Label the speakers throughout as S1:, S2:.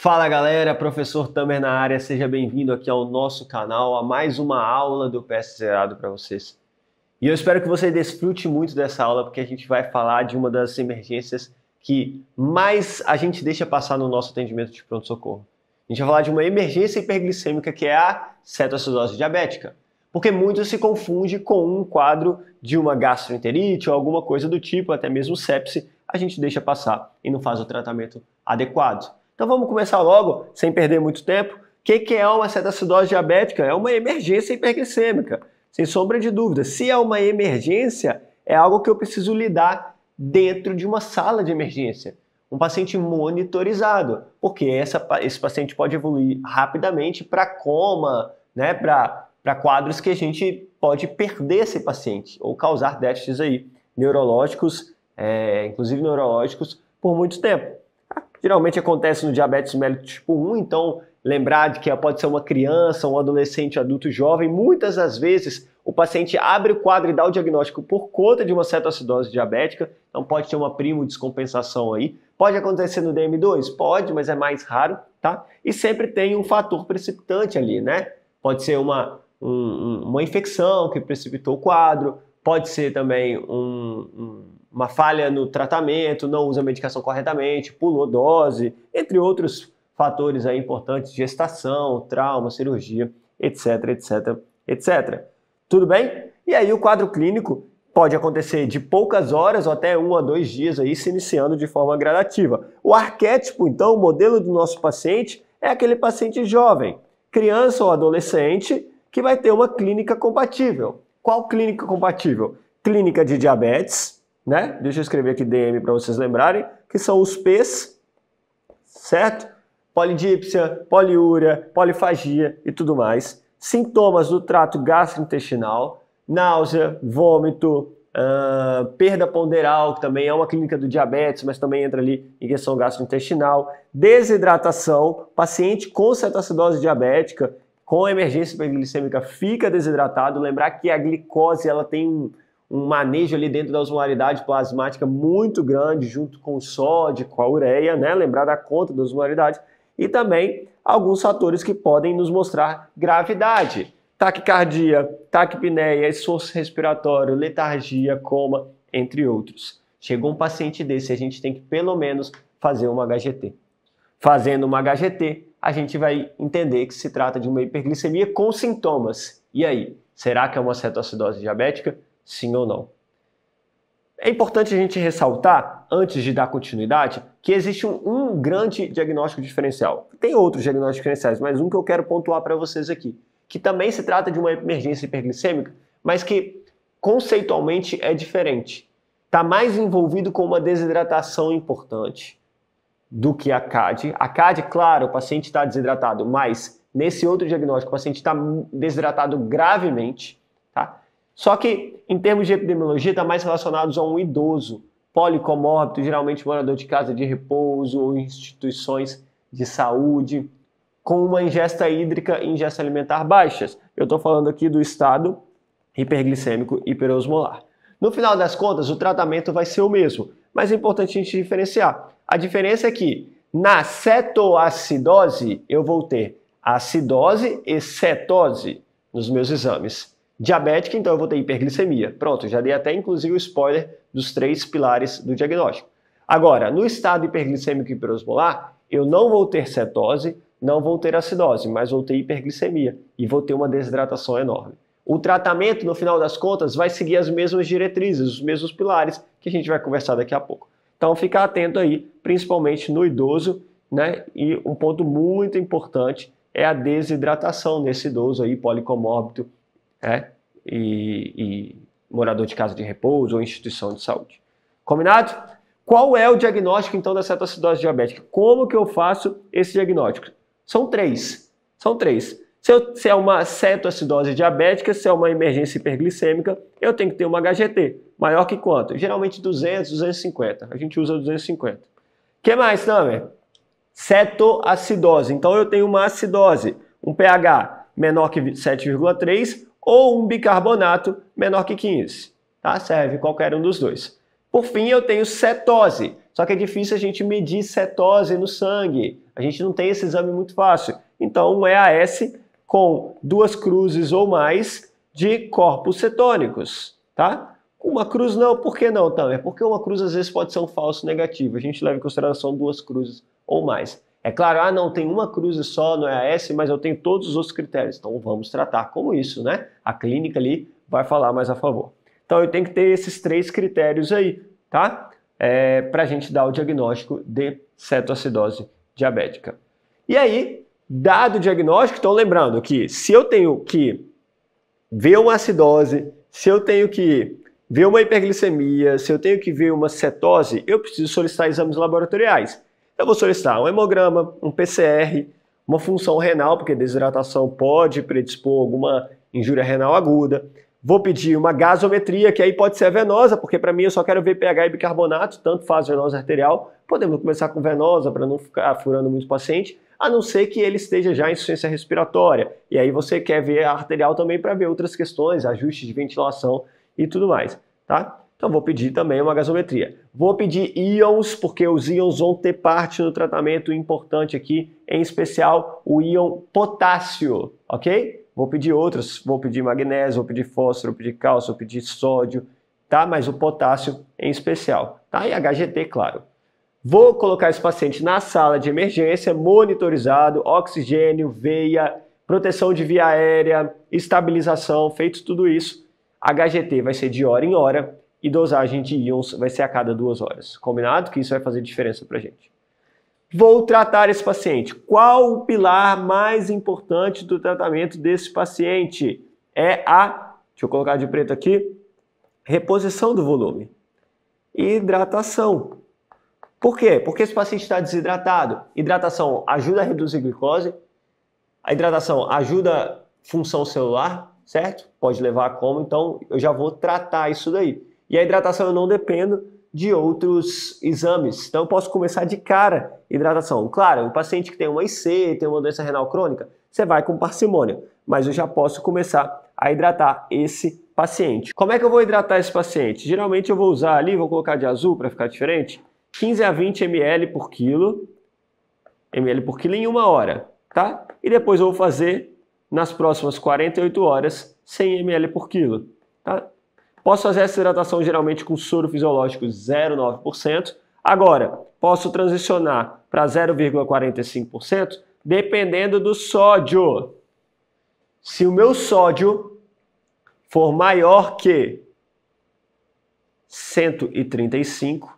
S1: Fala galera, professor Tamer na área, seja bem-vindo aqui ao nosso canal, a mais uma aula do PS Zerado para vocês. E eu espero que você desfrute muito dessa aula, porque a gente vai falar de uma das emergências que mais a gente deixa passar no nosso atendimento de pronto-socorro. A gente vai falar de uma emergência hiperglicêmica que é a cetoacidose diabética, porque muito se confunde com um quadro de uma gastroenterite ou alguma coisa do tipo, até mesmo sepse, a gente deixa passar e não faz o tratamento adequado. Então vamos começar logo, sem perder muito tempo. O que é uma cetoacidose diabética? É uma emergência hiperglicêmica, sem sombra de dúvida. Se é uma emergência, é algo que eu preciso lidar dentro de uma sala de emergência. Um paciente monitorizado, porque esse paciente pode evoluir rapidamente para coma, né, para quadros que a gente pode perder esse paciente ou causar déficits aí neurológicos, inclusive neurológicos, por muito tempo. Geralmente acontece no diabetes mellitus tipo 1, então lembrar de que pode ser uma criança, um adolescente, adulto jovem, muitas das vezes o paciente abre o quadro e dá o diagnóstico por conta de uma cetoacidose diabética, então pode ter uma primo-descompensação aí. Pode acontecer no DM2? Pode, mas é mais raro, tá? E sempre tem um fator precipitante ali, né? Pode ser uma infecção que precipitou o quadro, pode ser também uma falha no tratamento, não usa a medicação corretamente, pulou dose, entre outros fatores aí importantes, gestação, trauma, cirurgia, etc, etc, etc. Tudo bem? E aí o quadro clínico pode acontecer de poucas horas ou até 1 a 2 dias aí, se iniciando de forma gradativa. O arquétipo, então, o modelo do nosso paciente é aquele paciente jovem, criança ou adolescente, que vai ter uma clínica compatível. Qual clínica compatível? Clínica de diabetes, né? Deixa eu escrever aqui DM para vocês lembrarem, que são os P's, certo? Polidípsia, poliúria, polifagia e tudo mais. Sintomas do trato gastrointestinal, náusea, vômito, perda ponderal, que também é uma clínica do diabetes, mas também entra ali em questão gastrointestinal, desidratação, paciente com cetoacidose diabética, com emergência hiperglicêmica fica desidratado. Lembrar que a glicose ela tem um manejo ali dentro da osmolaridade plasmática muito grande, junto com o sódio, com a ureia, né? Lembrar da conta da osmolaridade. E também alguns fatores que podem nos mostrar gravidade. Taquicardia, taquipneia, esforço respiratório, letargia, coma, entre outros. Chegou um paciente desse, a gente tem que pelo menos fazer uma HGT. Fazendo uma HGT, a gente vai entender que se trata de uma hiperglicemia com sintomas. E aí, será que é uma cetoacidose diabética? Sim ou não? É importante a gente ressaltar, antes de dar continuidade, que existe um grande diagnóstico diferencial. Tem outros diagnósticos diferenciais, mas um que eu quero pontuar para vocês aqui, que também se trata de uma emergência hiperglicêmica, mas que conceitualmente é diferente. Está mais envolvido com uma desidratação importante do que a CAD. A CAD, claro, o paciente está desidratado, mas nesse outro diagnóstico o paciente está desidratado gravemente, tá? Só que, em termos de epidemiologia, está mais relacionado a um idoso, policomórbido, geralmente morador de casa de repouso ou instituições de saúde, com uma ingesta hídrica e ingesta alimentar baixas. Eu estou falando aqui do estado hiperglicêmico hiperosmolar. No final das contas, o tratamento vai ser o mesmo, mas é importante a gente diferenciar. A diferença é que, na cetoacidose, eu vou ter acidose e cetose nos meus exames. Diabética, então eu vou ter hiperglicemia. Pronto, já dei até inclusive o spoiler dos 3 pilares do diagnóstico. Agora, no estado hiperglicêmico hiperosmolar, eu não vou ter cetose, não vou ter acidose, mas vou ter hiperglicemia e vou ter uma desidratação enorme. O tratamento, no final das contas, vai seguir as mesmas diretrizes, os mesmos pilares que a gente vai conversar daqui a pouco. Então, ficar atento aí, principalmente no idoso, né? E um ponto muito importante é a desidratação nesse idoso aí, policomórbido, e morador de casa de repouso ou instituição de saúde. Combinado? Qual é o diagnóstico, então, da cetoacidose diabética? Como que eu faço esse diagnóstico? São 3. São 3. Se é uma cetoacidose diabética, se é uma emergência hiperglicêmica, eu tenho que ter uma HGT. Maior que quanto? Geralmente 200, 250. A gente usa 250. O que mais, Tamer? Cetoacidose. Então, eu tenho uma acidose, um pH menor que 7,3 ou um bicarbonato menor que 15. Tá? Serve qualquer um dos dois. Por fim, eu tenho cetose. Só que é difícil a gente medir cetose no sangue. A gente não tem esse exame muito fácil. Então, um EAS com 2 cruzes ou mais de corpos cetônicos, tá? Uma cruz não, por que não também? Porque uma cruz às vezes pode ser um falso negativo. A gente leva em consideração 2 cruzes ou mais. É claro, não, tem uma cruz só no EAS, mas eu tenho todos os outros critérios. Então vamos tratar como isso, né? A clínica ali vai falar mais a favor. Então eu tenho que ter esses 3 critérios aí, tá? Para a gente dar o diagnóstico de cetoacidose diabética. E aí, dado o diagnóstico, então lembrando que se eu tenho que ver uma acidose, se eu tenho que ver uma hiperglicemia, se eu tenho que ver uma cetose, eu preciso solicitar exames laboratoriais. Eu vou solicitar um hemograma, um PCR, uma função renal, porque desidratação pode predispor alguma injúria renal aguda. Vou pedir uma gasometria, que aí pode ser venosa, porque para mim eu só quero ver pH e bicarbonato, tanto faz venosa arterial. Podemos começar com venosa para não ficar furando muito o paciente, a não ser que ele esteja já em insuficiência respiratória. E aí você quer ver a arterial também para ver outras questões, ajuste de ventilação e tudo mais, tá? Então vou pedir também uma gasometria. Vou pedir íons, porque os íons vão ter parte no tratamento importante aqui, em especial o íon potássio, ok? Vou pedir outros, vou pedir magnésio, vou pedir fósforo, vou pedir cálcio, vou pedir sódio, tá? Mas o potássio em especial, tá? E HGT, claro. Vou colocar esse paciente na sala de emergência, monitorizado, oxigênio, veia, proteção de via aérea, estabilização, feito tudo isso. HGT vai ser de hora em hora e dosagem de íons vai ser a cada 2 horas. Combinado? Que isso vai fazer diferença pra gente. Vou tratar esse paciente. Qual o pilar mais importante do tratamento desse paciente? É deixa eu colocar de preto aqui, reposição do volume. Hidratação. Por quê? Porque esse paciente está desidratado. Hidratação ajuda a reduzir glicose. A hidratação ajuda a função celular, certo? Pode levar a coma, então eu já vou tratar isso daí. E a hidratação eu não dependo de outros exames. Então eu posso começar de cara hidratação. Claro, o paciente que tem uma IC, tem uma doença renal crônica, você vai com parcimônia. Mas eu já posso começar a hidratar esse paciente. Como é que eu vou hidratar esse paciente? Geralmente eu vou usar ali, vou colocar de azul para ficar diferente, 15 a 20 ml por quilo em 1 hora, tá? E depois eu vou fazer nas próximas 48 horas 100 ml por quilo, tá? Posso fazer essa hidratação geralmente com soro fisiológico 0,9%. Agora, posso transicionar para 0,45% dependendo do sódio. Se o meu sódio for maior que 135,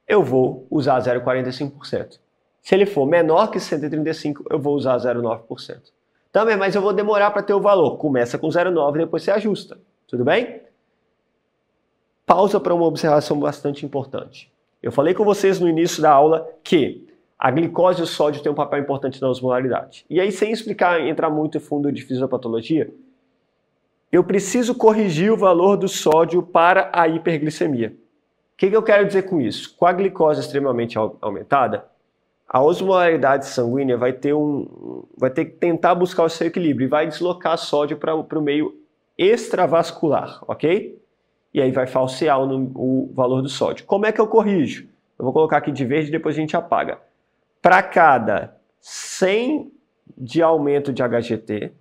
S1: eu vou usar 0,45%. Se ele for menor que 135, eu vou usar 0,9%. Também, mas eu vou demorar para ter o valor. Começa com 0,9 e depois você ajusta. Tudo bem? Pausa para uma observação bastante importante. Eu falei com vocês no início da aula que a glicose e o sódio têm um papel importante na osmolaridade. E aí, sem entrar muito em fundo de fisiopatologia, eu preciso corrigir o valor do sódio para a hiperglicemia. O que eu quero dizer com isso? Com a glicose extremamente aumentada, a osmolaridade sanguínea vai ter que tentar buscar o seu equilíbrio e vai deslocar sódio para o meio extravascular, ok? E aí vai falsear o valor do sódio. Como é que eu corrijo? Eu vou colocar aqui de verde e depois a gente apaga. Para cada 100 de aumento de HGT,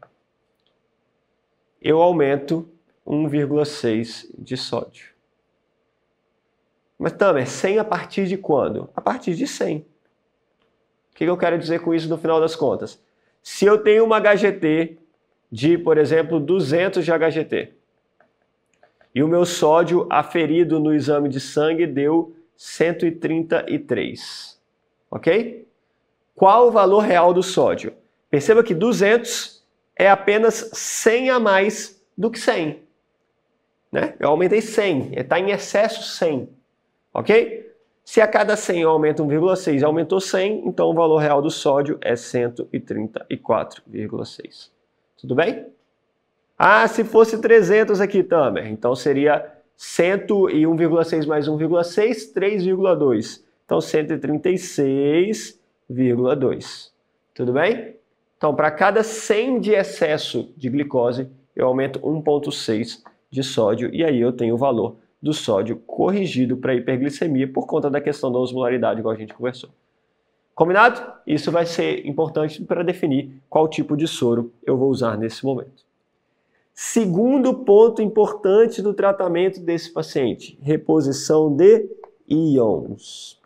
S1: eu aumento 1,6 de sódio. Mas também, 100 a partir de quando? A partir de 100. O que eu quero dizer com isso no final das contas? Se eu tenho uma HGT de, por exemplo, 200 de HGT, e o meu sódio aferido no exame de sangue deu 133, ok? Qual o valor real do sódio? Perceba que 200 é apenas 100 a mais do que 100. Né? Eu aumentei 100, está em excesso 100, ok? Se a cada 100 eu aumento 1,6 aumentou 100, então o valor real do sódio é 134,6. Tudo bem? Se fosse 300 aqui também, então seria 101,6 mais 1,6, 3,2. Então 136,2. Tudo bem? Então para cada 100 de excesso de glicose, eu aumento 1,6 de sódio e aí eu tenho o valor do sódio corrigido para hiperglicemia por conta da questão da osmolaridade, igual a gente conversou. Combinado? Isso vai ser importante para definir qual tipo de soro eu vou usar nesse momento. Segundo ponto importante do tratamento desse paciente, reposição de íons.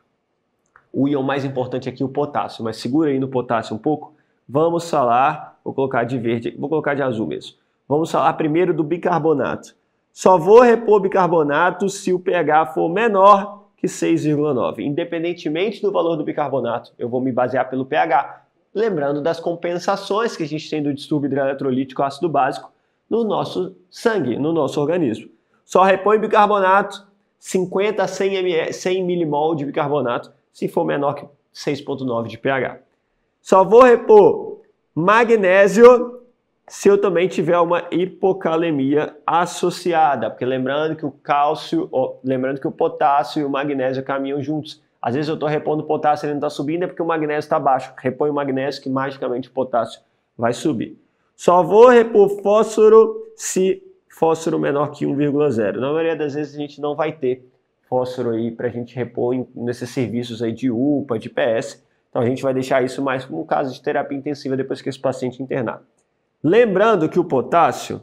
S1: O íon mais importante aqui é o potássio, mas segura aí no potássio um pouco. Vamos falar, vou colocar de verde, vou colocar de azul mesmo. Vamos falar primeiro do bicarbonato. Só vou repor bicarbonato se o pH for menor que 6,9. Independentemente do valor do bicarbonato, eu vou me basear pelo pH. Lembrando das compensações que a gente tem do distúrbio hidroeletrolítico ácido básico no nosso sangue, no nosso organismo. Só repõe bicarbonato, 50 a 100 milimol de bicarbonato, se for menor que 6,9 de pH. Só vou repor magnésio se eu também tiver uma hipocalemia associada, porque lembrando que o potássio e o magnésio caminham juntos. Às vezes eu estou repondo o potássio e ele não está subindo, é porque o magnésio está baixo. Repõe o magnésio que magicamente o potássio vai subir. Só vou repor fósforo se fósforo menor que 1,0. Na maioria das vezes a gente não vai ter fósforo aí para a gente repor nesses serviços aí de UPA, de PS. Então a gente vai deixar isso mais como um caso de terapia intensiva depois que esse paciente internar. Lembrando que o potássio,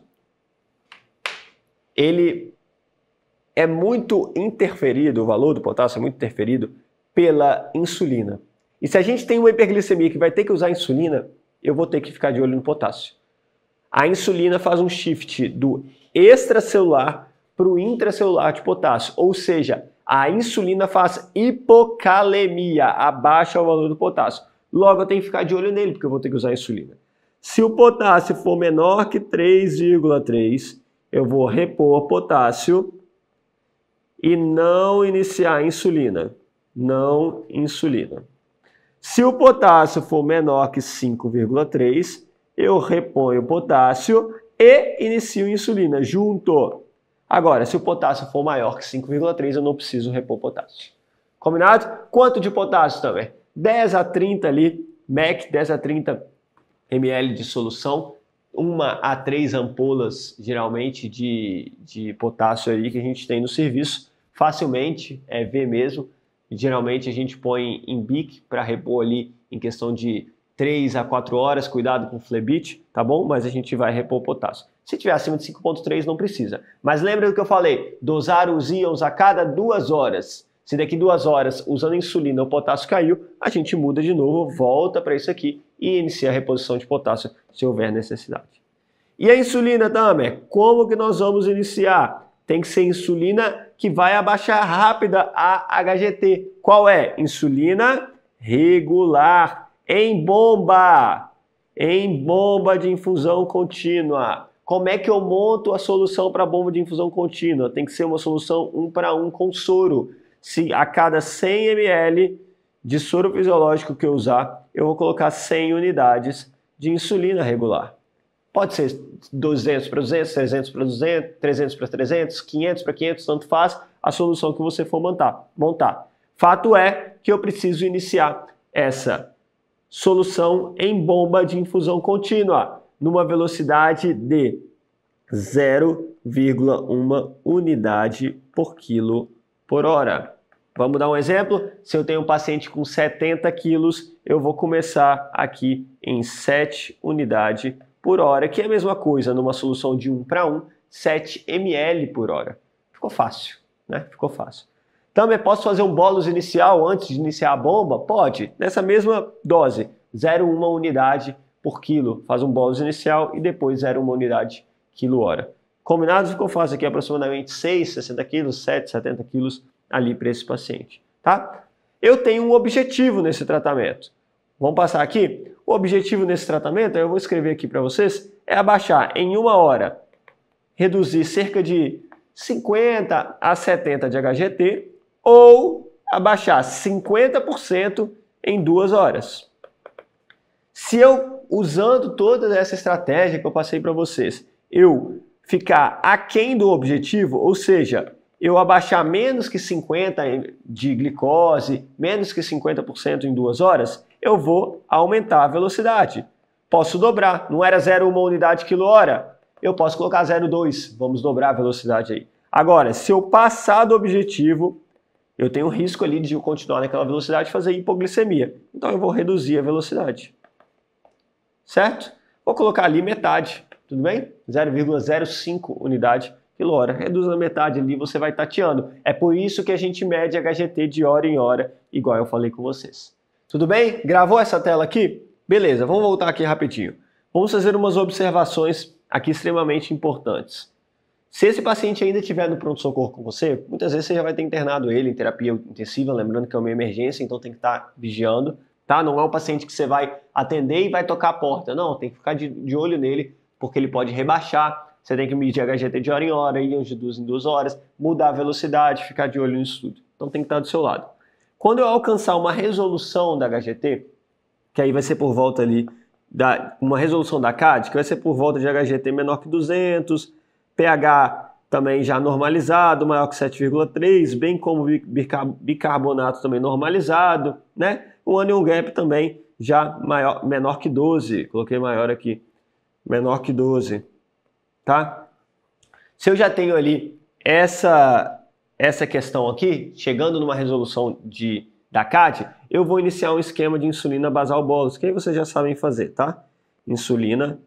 S1: ele é muito interferido, o valor do potássio é muito interferido pela insulina. E se a gente tem uma hiperglicemia que vai ter que usar insulina, eu vou ter que ficar de olho no potássio. A insulina faz um shift do extracelular para o intracelular de potássio, ou seja, a insulina faz hipocalemia, abaixa o valor do potássio. Logo eu tenho que ficar de olho nele, porque eu vou ter que usar insulina. Se o potássio for menor que 3,3, eu vou repor potássio e não iniciar insulina. Não insulina. Se o potássio for menor que 5,3, eu reponho potássio e inicio insulina junto. Agora, se o potássio for maior que 5,3, eu não preciso repor potássio. Combinado? Quanto de potássio também? 10 a 30 ali, MEC, 10 a 30 ml de solução, 1 a 3 ampolas, geralmente, de potássio aí que a gente tem no serviço. Facilmente, ver mesmo. Geralmente a gente põe em BIC para repor ali em questão de 3 a 4 horas, cuidado com o flebite, tá bom? Mas a gente vai repor potássio. Se tiver acima de 5,3 não precisa. Mas lembra do que eu falei, dosar os íons a cada 2 horas. Se daqui 2 horas, usando insulina, o potássio caiu, a gente muda de novo, volta para isso aqui e inicia a reposição de potássio se houver necessidade. E a insulina, Tamer? Como que nós vamos iniciar? Tem que ser insulina que vai abaixar rápida a HGT. Qual é? Insulina regular, em bomba de infusão contínua. Como é que eu monto a solução para bomba de infusão contínua? Tem que ser uma solução 1:1 com soro. Se a cada 100 ml de soro fisiológico que eu usar, eu vou colocar 100 unidades de insulina regular. Pode ser 200 para 200, 300 para 200, 300 para 300, 500 para 500, tanto faz a solução que você for montar. Fato é que eu preciso iniciar essa solução em bomba de infusão contínua, numa velocidade de 0,1 unidade por quilo por hora. Vamos dar um exemplo? Se eu tenho um paciente com 70 quilos, eu vou começar aqui em 7 unidades por hora, que é a mesma coisa, numa solução de 1:1, 7 ml por hora. Ficou fácil, né? Ficou fácil. Também posso fazer um bolus inicial antes de iniciar a bomba? Pode, nessa mesma dose, 0,1 unidade por quilo. Faz um bolus inicial e depois 0,1 unidade quilo-hora. Combinado? Ficou fácil aqui aproximadamente 6, 60 quilos, 7, 70 quilos ali para esse paciente, tá? Eu tenho um objetivo nesse tratamento. Vamos passar aqui? O objetivo nesse tratamento, eu vou escrever aqui para vocês, é abaixar em 1 hora, reduzir cerca de 50 a 70 de HGT ou abaixar 50% em 2 horas. Se eu, usando toda essa estratégia que eu passei para vocês, eu ficar aquém do objetivo, ou seja, eu abaixar menos que 50 de glicose, menos que 50% em 2 horas, eu vou aumentar a velocidade. Posso dobrar, não era 0,1 unidade quilo-hora, eu posso colocar 0,2, vamos dobrar a velocidade aí. Agora, se eu passar do objetivo, eu tenho um risco ali de continuar naquela velocidade e fazer hipoglicemia. Então eu vou reduzir a velocidade. Certo? Vou colocar ali metade, tudo bem? 0,05 unidade quilhora. Reduz na metade ali, você vai tateando. É por isso que a gente mede HGT de hora em hora, igual eu falei com vocês. Tudo bem? Gravou essa tela aqui? Beleza, vamos voltar aqui rapidinho. Vamos fazer umas observações aqui extremamente importantes. Se esse paciente ainda estiver no pronto-socorro com você, muitas vezes você já vai ter internado ele em terapia intensiva, lembrando que é uma emergência, então tem que estar vigiando, tá? Não é um paciente que você vai atender e vai tocar a porta, não, tem que ficar de olho nele, porque ele pode rebaixar, você tem que medir HGT de hora em hora, ir de 2 em 2 horas, mudar a velocidade, ficar de olho nisso tudo. Então tem que estar do seu lado. Quando eu alcançar uma resolução da HGT, que aí vai ser por volta ali, uma resolução da CAD, que vai ser por volta de HGT menor que 200, pH também já normalizado, maior que 7,3, bem como bicarbonato também normalizado, né? O anion gap também já menor que 12, coloquei maior aqui, menor que 12, tá? Se eu já tenho ali essa questão aqui, chegando numa resolução da CAD, eu vou iniciar um esquema de insulina basal bolus, que aí vocês já sabem fazer, tá? Insulina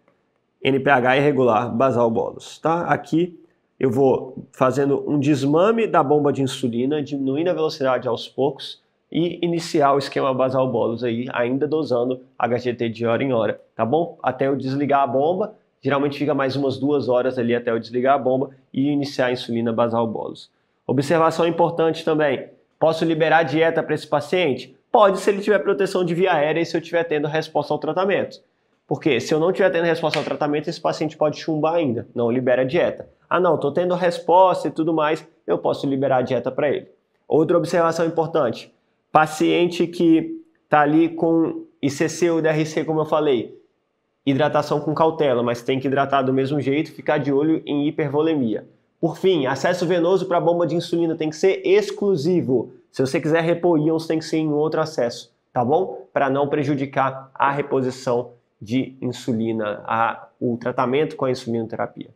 S1: NPH irregular basal bolus, tá? Aqui eu vou fazendo um desmame da bomba de insulina, diminuindo a velocidade aos poucos e iniciar o esquema basal bolus aí, ainda dosando HGT de hora em hora, tá bom? Até eu desligar a bomba, geralmente fica mais umas 2 horas ali até eu desligar a bomba e iniciar a insulina basal bolus. Observação importante também, posso liberar dieta para esse paciente? Pode, se ele tiver proteção de via aérea e se eu estiver tendo resposta ao tratamento. Porque se eu não estiver tendo resposta ao tratamento, esse paciente pode chumbar ainda, não libera a dieta. Ah não, estou tendo resposta e tudo mais, eu posso liberar a dieta para ele. Outra observação importante, paciente que está ali com ICC ou DRC, como eu falei, hidratação com cautela, mas tem que hidratar do mesmo jeito, ficar de olho em hipervolemia. Por fim, acesso venoso para a bomba de insulina tem que ser exclusivo. Se você quiser repor íons, tem que ser em outro acesso, tá bom? Para não prejudicar a reposição de insulina, o tratamento com a insulinoterapia.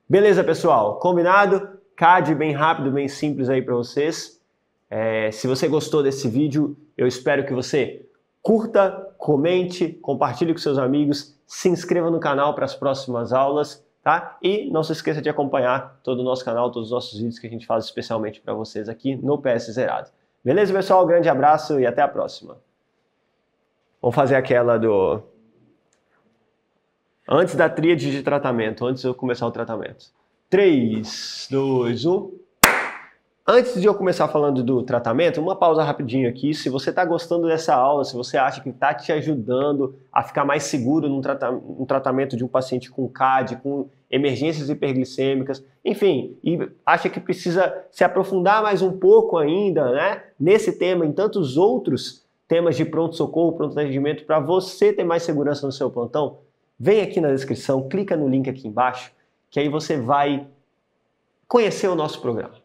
S1: Beleza, pessoal? Combinado? CAD bem rápido, bem simples aí para vocês. Se você gostou desse vídeo, eu espero que você curta, comente, compartilhe com seus amigos, se inscreva no canal para as próximas aulas, tá? E não se esqueça de acompanhar todo o nosso canal, todos os nossos vídeos que a gente faz especialmente para vocês aqui no PS Zerado. Beleza, pessoal? Um grande abraço e até a próxima. Vamos fazer aquela do... Antes da tríade de tratamento, antes de eu começar o tratamento. 3, 2, 1... Antes de eu começar falando do tratamento, uma pausa rapidinho aqui. Se você está gostando dessa aula, se você acha que está te ajudando a ficar mais seguro no tratamento de um paciente com CAD, com emergências hiperglicêmicas, enfim, e acha que precisa se aprofundar mais um pouco ainda, né, nesse tema, em tantos outros temas de pronto-socorro, pronto-atendimento, para você ter mais segurança no seu plantão, vem aqui na descrição, clica no link aqui embaixo, que aí você vai conhecer o nosso programa.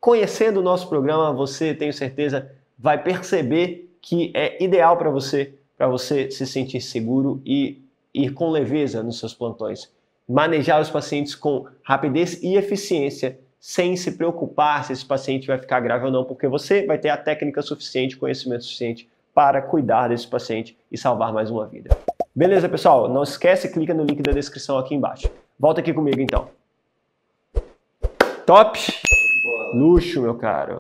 S1: Conhecendo o nosso programa, você, tenho certeza, vai perceber que é ideal para você se sentir seguro e ir com leveza nos seus plantões. Manejar os pacientes com rapidez e eficiência, sem se preocupar se esse paciente vai ficar grave ou não, porque você vai ter a técnica suficiente, conhecimento suficiente para cuidar desse paciente e salvar mais uma vida. Beleza, pessoal? Não esquece, clica no link da descrição aqui embaixo. Volta aqui comigo, então. Top! Luxo, meu caro.